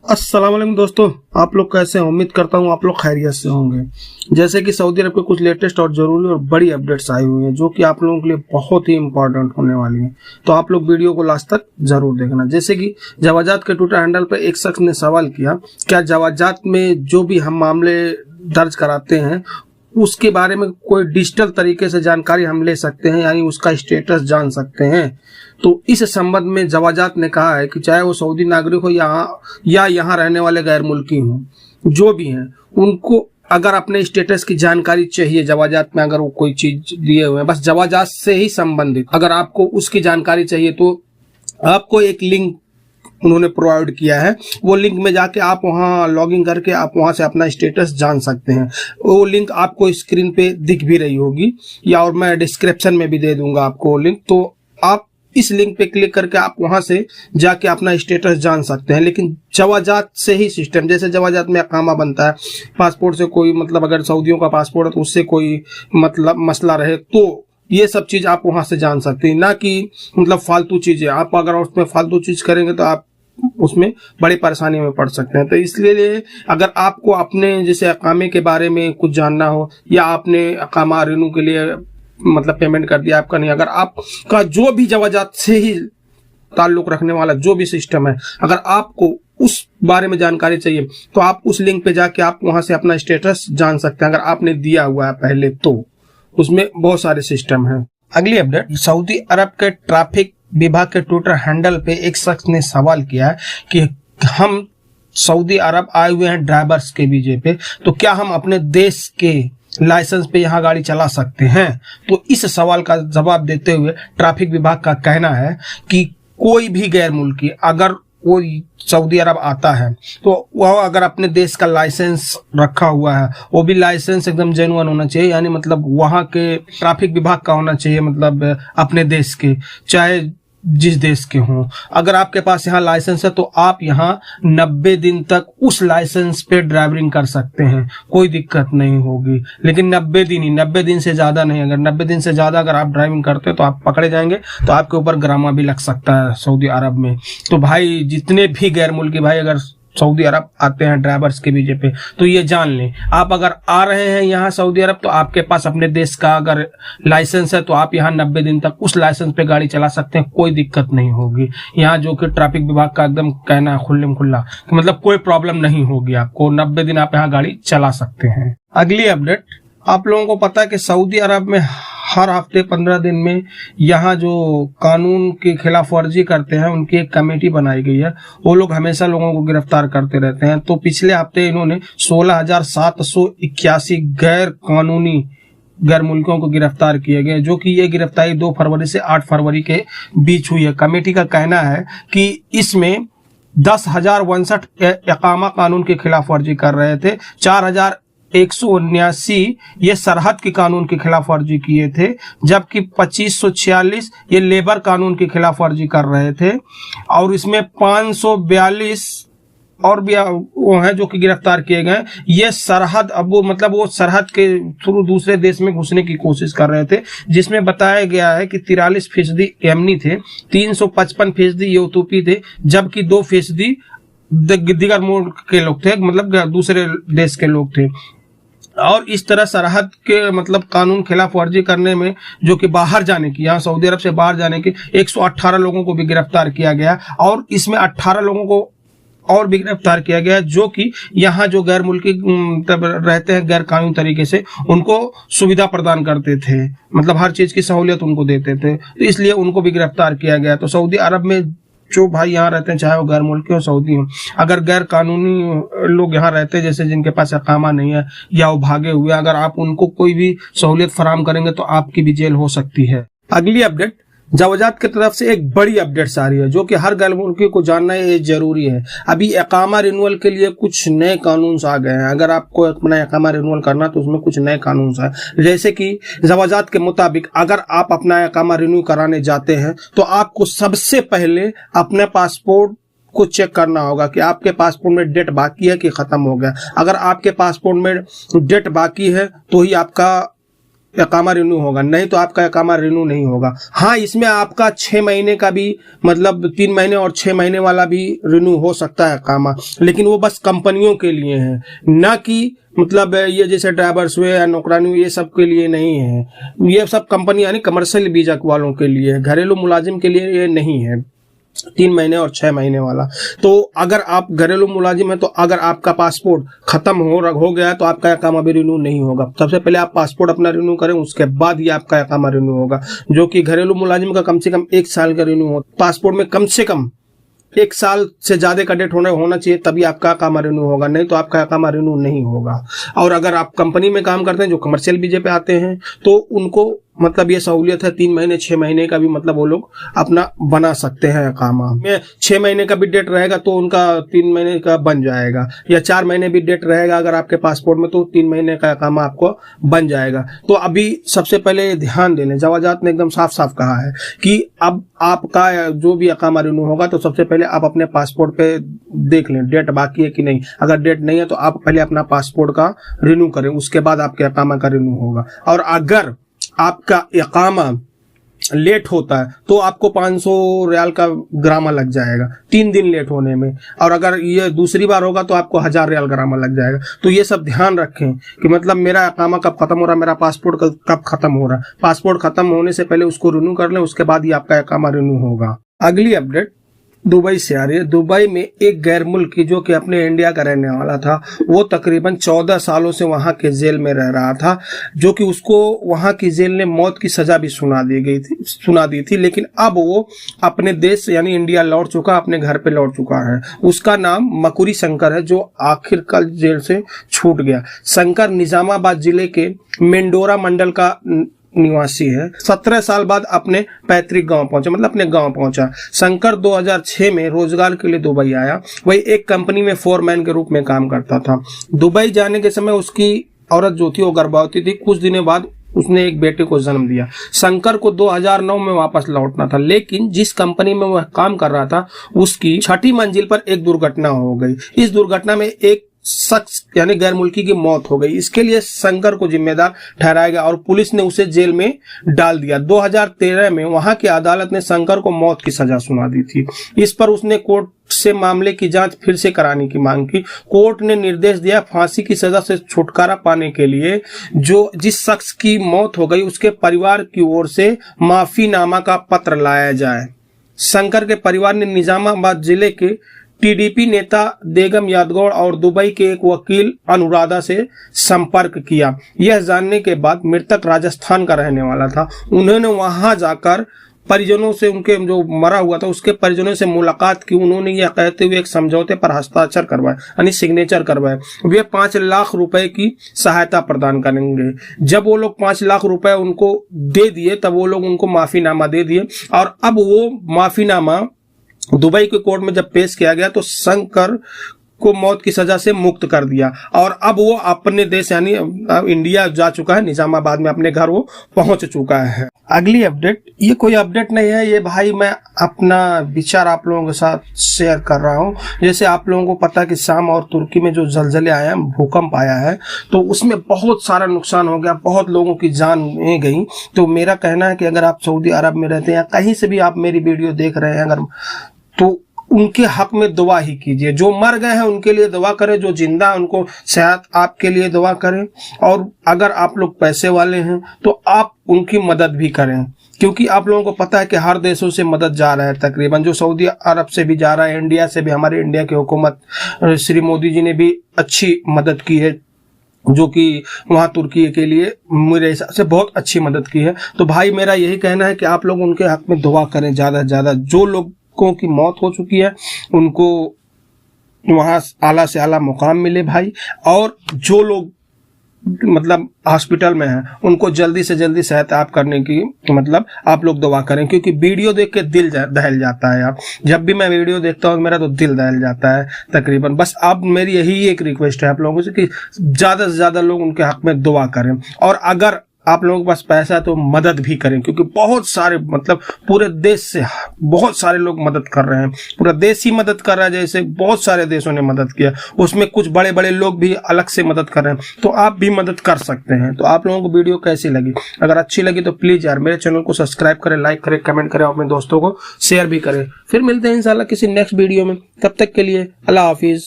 अस्सलाम वालेकुम दोस्तों, आप लोग कैसे हैं? उम्मीद करता हूँ आप लोग खैरियत से होंगे। जैसे कि सऊदी अरब के कुछ लेटेस्ट और ज़रूरी और बड़ी अपडेट्स आई हुई हैं जो कि आप लोगों के लिए बहुत ही इंपॉर्टेंट होने वाली हैं, तो आप लोग वीडियो को लास्ट तक जरूर देखना। जैसे कि जवाजात के ट्विटर हैंडल पर एक शख्स ने सवाल किया, क्या जवाजात में जो भी हम मामले दर्ज कराते हैं उसके बारे में कोई डिजिटल तरीके से जानकारी हम ले सकते हैं, यानी उसका स्टेटस जान सकते हैं? तो इस संबंध में जवाजात ने कहा है कि चाहे वो सऊदी नागरिक हो या यहाँ रहने वाले गैर मुल्की हों, जो भी हैं, उनको अगर अपने स्टेटस की जानकारी चाहिए जवाजात में, अगर वो कोई चीज दिए हुए हैं, बस जवाजात से ही संबंधित अगर आपको उसकी जानकारी चाहिए तो आपको एक लिंक उन्होंने प्रोवाइड किया है। वो लिंक में जाके आप वहां लॉगिन करके आप वहां से अपना स्टेटस जान सकते हैं। वो लिंक आपको स्क्रीन पे दिख भी रही होगी या और मैं डिस्क्रिप्शन में भी दे दूंगा आपको वो लिंक, तो आप इस लिंक पे क्लिक करके आप वहां से जाके अपना स्टेटस जान सकते हैं। लेकिन जवाजात से ही सिस्टम, जैसे जवाजात में अकामा बनता है, पासपोर्ट से कोई मतलब अगर सऊदियों का पासपोर्ट है तो उससे कोई मतलब मसला रहे तो ये सब चीज आप वहां से जान सकते हैं, ना कि मतलब फालतू चीजें। आप अगर उसमें फालतू चीज करेंगे तो आप उसमें बड़ी परेशानी में पड़ सकते हैं। तो इसलिए अगर आपको अपने जैसे अकामे के बारे में कुछ जानना हो या आपने अकामा रिन्यू के लिए मतलब पेमेंट कर दिया आपका नहीं, अगर आपका जो भी जवाजात से ही ताल्लुक रखने वाला जो भी सिस्टम है, अगर आपको उस बारे में जानकारी चाहिए तो आप उस लिंक पे जाके आप वहां से अपना स्टेटस जान सकते हैं अगर आपने दिया हुआ है पहले तो। उसमें बहुत सारे सिस्टम हैं। अगली अपडेट, सऊदी अरब के ट्रैफिक विभाग के ट्विटर हैंडल पे एक शख्स ने सवाल किया है कि हम सऊदी अरब आए हुए हैं ड्राइवर्स के वीजे पे, तो क्या हम अपने देश के लाइसेंस पे यहाँ गाड़ी चला सकते हैं? तो इस सवाल का जवाब देते हुए ट्रैफिक विभाग का कहना है कि कोई भी गैर मुल्की अगर कोई सऊदी अरब आता है तो वह अगर अपने देश का लाइसेंस रखा हुआ है, वो भी लाइसेंस एकदम जेन्युइन होना चाहिए, यानी मतलब वहां के ट्रैफिक विभाग का होना चाहिए, मतलब अपने देश के, चाहे जिस देश के हों। अगर आपके पास यहाँ लाइसेंस है तो आप यहाँ 90 दिन तक उस लाइसेंस पे ड्राइविंग कर सकते हैं, कोई दिक्कत नहीं होगी। लेकिन 90 दिन ही, 90 दिन से ज्यादा नहीं। अगर 90 दिन से ज्यादा अगर आप ड्राइविंग करते हैं तो आप पकड़े जाएंगे, तो आपके ऊपर गरामा भी लग सकता है सऊदी अरब में। तो भाई जितने भी गैर मुल्की भाई अगर सऊदी अरब आते हैं ड्राइवर्स के वीजे पे तो ये जान लें, आप अगर आ रहे हैं यहाँ सऊदी अरब तो आपके पास अपने देश का अगर लाइसेंस है तो आप यहाँ 90 दिन तक उस लाइसेंस पे गाड़ी चला सकते हैं, कोई दिक्कत नहीं होगी। यहाँ जो कि ट्रैफिक विभाग का एकदम कहना है खुल्लम खुल्ला, मतलब कोई प्रॉब्लम नहीं होगी आपको, 90 दिन आप यहाँ गाड़ी चला सकते हैं। अगली अपडेट, आप लोगों को पता है कि सऊदी अरब में हर हफ्ते 15 दिन में यहाँ जो कानून के खिलाफ वर्जी करते हैं उनकी एक कमेटी बनाई गई है। वो लोग हमेशा लोगों को गिरफ्तार करते रहते हैं। तो पिछले हफ्ते इन्होंने 16,781 गैर कानूनी गैर मुल्कियों को गिरफ्तार किए गए, जो कि ये गिरफ्तारी 2 फरवरी से 8 फरवरी के बीच हुई है। कमेटी का कहना है कि इसमें 10,062 इकामा कानून के खिलाफ वर्जी कर रहे थे, 4,179 ये सरहद के कानून की खिलाफ वर्जी किए थे, जबकि 2,546 ये लेबर कानून की खिलाफ वर्जी कर रहे थे, और इसमें 542 और भी वो हैं जो कि गिरफ्तार किए गए। ये सरहद, अब वो मतलब वो सरहद के थ्रू दूसरे देश में घुसने की कोशिश कर रहे थे, जिसमें बताया गया है कि 43% यमनी थे, 355% यूरोपी थे, जबकि 2% दीगर मुल्क के लोग थे, मतलब दूसरे देश के लोग थे। और इस तरह सरहद के मतलब कानून खिलाफ वर्जी करने में जो कि बाहर जाने की, यहाँ सऊदी अरब से बाहर जाने के 118 लोगों को भी गिरफ्तार किया गया, और इसमें 18 लोगों को और भी गिरफ्तार किया गया जो कि यहाँ जो गैर मुल्की रहते हैं गैर कानूनी तरीके से, उनको सुविधा प्रदान करते थे, मतलब हर चीज की सहूलियत उनको देते थे, तो इसलिए उनको भी गिरफ्तार किया गया। तो सऊदी अरब में जो भाई यहाँ रहते हैं, चाहे वो गैर मुल्की हो सऊदी हो, अगर गैर कानूनी लोग यहाँ रहते हैं, जैसे जिनके पास अकामा नहीं है या वो भागे हुए, अगर आप उनको कोई भी सहूलियत फराहम करेंगे तो आपकी भी जेल हो सकती है। अगली अपडेट, जवाजात की तरफ से एक बड़ी अपडेट्स आ रही है जो कि हर गैर मुल्की को जानना ये जरूरी है। अभी इकामा रिन्यूअल के लिए कुछ नए कानून आ गए हैं। अगर आपको अपना इकामा रिन्यूअल करना तो उसमें कुछ नए कानून है, जैसे कि जवाजात के मुताबिक अगर आप अपना इकामा रिन्यू कराने जाते हैं तो आपको सबसे पहले अपने पासपोर्ट को चेक करना होगा कि आपके पासपोर्ट में डेट बाकी है कि खत्म हो गया। अगर आपके पासपोर्ट में डेट बाकी है तो ही आपका इकामा रिन्यू होगा, नहीं तो आपका इकामा रिन्यू नहीं होगा। हाँ, इसमें आपका 6 महीने का भी मतलब 3 महीने और 6 महीने वाला भी रिन्यू हो सकता है इकामा, लेकिन वो बस कंपनियों के लिए है, ना कि मतलब ये जैसे ड्राइवर्स हुए या नौकरानी हुए, ये सब के लिए नहीं है। ये सब कंपनी यानी कमर्शियल वीजा वालों के लिए है, घरेलू मुलाजिम के लिए ये नहीं है 3 महीने और 6 महीने वाला। तो अगर आप घरेलू मुलाजिम है तो अगर आपका पासपोर्ट खत्म हो गया तो आपका इकामा भी रिन्यू नहीं होगा। सबसे पहले आप पासपोर्ट अपना रिन्यू करें, उसके बाद ही आपका इकामा रिन्यू होगा, जो कि घरेलू मुलाजिम का कम से कम 1 साल का रिन्यू हो। पासपोर्ट में कम से कम 1 साल से ज्यादा का डेट होना चाहिए, तभी आपका इकामा रिन्यू होगा, नहीं तो आपका इकामा रिन्यू नहीं होगा। और अगर आप कंपनी में काम करते हैं जो कमर्शियल वीजे पे आते हैं तो उनको मतलब ये सहूलियत है, 3 महीने 6 महीने का भी मतलब वो लोग अपना बना सकते हैं इकामा में। 6 महीने का भी डेट रहेगा तो उनका 3 महीने का बन जाएगा, या 4 महीने भी डेट रहेगा अगर आपके पासपोर्ट में तो 3 महीने का इकामा आपको बन जाएगा। तो अभी सबसे पहले ध्यान दें, जवाजात ने एकदम साफ साफ कहा है कि अब आपका जो भी इकामा रिन्यू होगा तो सबसे पहले आप अपने पासपोर्ट पे देख लें डेट बाकी है कि नहीं। अगर डेट नहीं है तो आप पहले अपना पासपोर्ट का रिन्यू करें, उसके बाद आपके इकामा का रिन्यू होगा। और अगर आपका इकामा लेट होता है तो आपको 500 रियाल का ग्रामा लग जाएगा 3 दिन लेट होने में, और अगर ये दूसरी बार होगा तो आपको 1000 रियाल ग्रामा लग जाएगा। तो ये सब ध्यान रखें कि मतलब मेरा इकामा कब खत्म हो रहा है, मेरा पासपोर्ट कब खत्म हो रहा है। पासपोर्ट खत्म होने से पहले उसको रिन्यू कर लें, उसके बाद ही आपका इकामा रिन्यू होगा। अगली अपडेट दुबई से आ रही है। दुबई में एक गैर मुल्की जो कि अपने इंडिया का रहने वाला था, वो तकरीबन 14 सालों से वहां के जेल में रह रहा था, जो कि उसको वहां की जेल ने मौत की सजा भी सुना दी थी, लेकिन अब वो अपने देश यानी इंडिया लौट चुका, अपने घर पे लौट चुका है। उसका नाम मकुरी शंकर है, जो आखिरकार जेल से छूट गया। शंकर निजामाबाद जिले के मेंडोरा मंडल का निवासी है। 17 साल बाद अपने पैतृक गांव पहुंचा, मतलब अपने गांव पहुंचा। शंकर 2006 में रोजगार के लिए दुबई आया। वही एक कंपनी में फोरमैन के रूप में काम करता था। दुबई जाने के समय उसकी औरत जो थी वो गर्भवती थी। कुछ दिनों बाद उसने एक बेटे को जन्म दिया। शंकर को 2009 में वापस लौटना था, लेकिन जिस कंपनी में वह काम कर रहा था उसकी 6ठी मंजिल पर एक दुर्घटना हो गई। इस दुर्घटना में एक शख्स यानी गैर मुल्की की मौत हो गई। इसके लिए शंकर को जिम्मेदार ठहराया गया और पुलिस ने उसे जेल में डाल दिया। 2013 में वहां की अदालत ने शंकर को मौत की सजा सुना दी थी। इस पर उसने कोर्ट से मामले की जांच फिर से कराने की मांग की। कोर्ट ने निर्देश दिया फांसी की सजा से छुटकारा पाने के लिए जिस शख्स की मौत हो गई उसके परिवार की ओर से माफीनामा का पत्र लाया जाए। शंकर के परिवार ने निजामाबाद जिले के टीडीपी नेता बेगम यादगौड़ और दुबई के एक वकील अनुराधा से संपर्क किया। यह जानने के बाद मृतक राजस्थान का रहने वाला था। उन्होंने वहां जाकर परिजनों से, उनके जो मरा हुआ था उसके परिजनों से मुलाकात की। उन्होंने यह कहते हुए एक समझौते पर हस्ताक्षर करवाए यानी सिग्नेचर करवाए। वे 5 लाख रुपए की सहायता प्रदान करेंगे। जब वो लोग 5 लाख रुपए उनको दे दिए तब वो लोग उनको माफीनामा दे दिए, और अब वो माफीनामा दुबई के कोर्ट में जब पेश किया गया तो शंकर को मौत की सजा से मुक्त कर दिया और अब वो अपने देश यानी इंडिया जा चुका है। निजामाबाद में अपने घर वो पहुंच चुका है। अगली अपडेट, ये कोई अपडेट नहीं है, ये भाई मैं अपना विचार आप लोगों के साथ शेयर कर रहा हूँ। जैसे आप लोगों को पता है कि शाम और तुर्की में जो जलजले आए हैं, भूकंप आया है, तो उसमें बहुत सारा नुकसान हो गया, बहुत लोगों की जान गई। तो मेरा कहना है कि अगर आप सऊदी अरब में रहते हैं या कहीं से भी आप मेरी वीडियो देख रहे हैं अगर, तो उनके हक में दुआ ही कीजिए। जो मर गए हैं उनके लिए दुआ करें, जो जिंदा है उनको सेहत आपके लिए दुआ करें, और अगर आप लोग पैसे वाले हैं तो आप उनकी मदद भी करें, क्योंकि आप लोगों को पता है कि हर देशों से मदद जा रहा है तकरीबन। जो सऊदी अरब से भी जा रहा है, इंडिया से भी, हमारे इंडिया की हुकूमत श्री मोदी जी ने भी अच्छी मदद की है, जो कि वहां तुर्की के लिए मेरे हिसाब से बहुत अच्छी मदद की है। तो भाई मेरा यही कहना है कि आप लोग उनके हक में दुआ करें ज्यादा से ज्यादा। जो लोगों की मौत हो चुकी है उनको वहां आला से आला मुकाम मिले भाई, और जो लोग मतलब हॉस्पिटल में हैं उनको जल्दी से जल्दी सेहत याब करने की मतलब आप लोग दुआ करें, क्योंकि वीडियो देख के दिल दहल जाता है यार। जब भी मैं वीडियो देखता हूँ मेरा तो दिल दहल जाता है तकरीबन। बस अब मेरी यही एक रिक्वेस्ट है आप लोगों से कि ज्यादा से ज्यादा लोग उनके हक में दुआ करें। और अगर आप लोगों के पास पैसा तो मदद भी करें, क्योंकि बहुत सारे मतलब पूरे देश से बहुत सारे लोग मदद कर रहे हैं, पूरा देश ही मदद कर रहा है, जैसे बहुत सारे देशों ने मदद किया, उसमें कुछ बड़े बड़े लोग भी अलग से मदद कर रहे हैं, तो आप भी मदद कर सकते हैं। तो आप लोगों को वीडियो कैसी लगी? अगर अच्छी लगी तो प्लीज यार मेरे चैनल को सब्सक्राइब करें, लाइक करें, कमेंट करें, अपने दोस्तों को शेयर भी करें। फिर मिलते हैं इंशाल्लाह किसी नेक्स्ट वीडियो में, तब तक के लिए अल्लाह हाफिज।